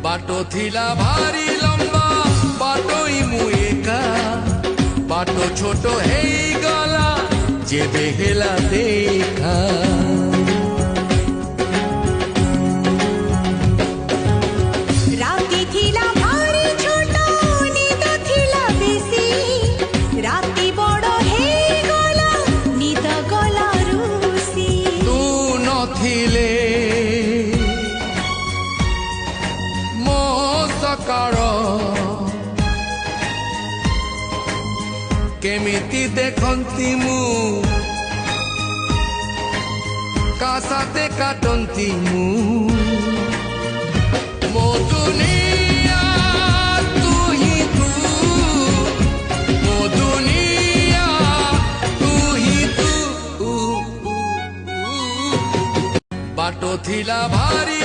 बाटो थिला भारी लंबा बाटोई मु एका बाटो छोटो हेई गला जेबे हेला देखा राती थिला भारी छोटो निद थिला बेसी राती बड़ो हेई गला निद गला रुसी तू नथिले केमिति देखंती मु कासाते काटंती मु मो दुनिया तू ही तू मो दुनिया तू ही तू बाटो थिला भारी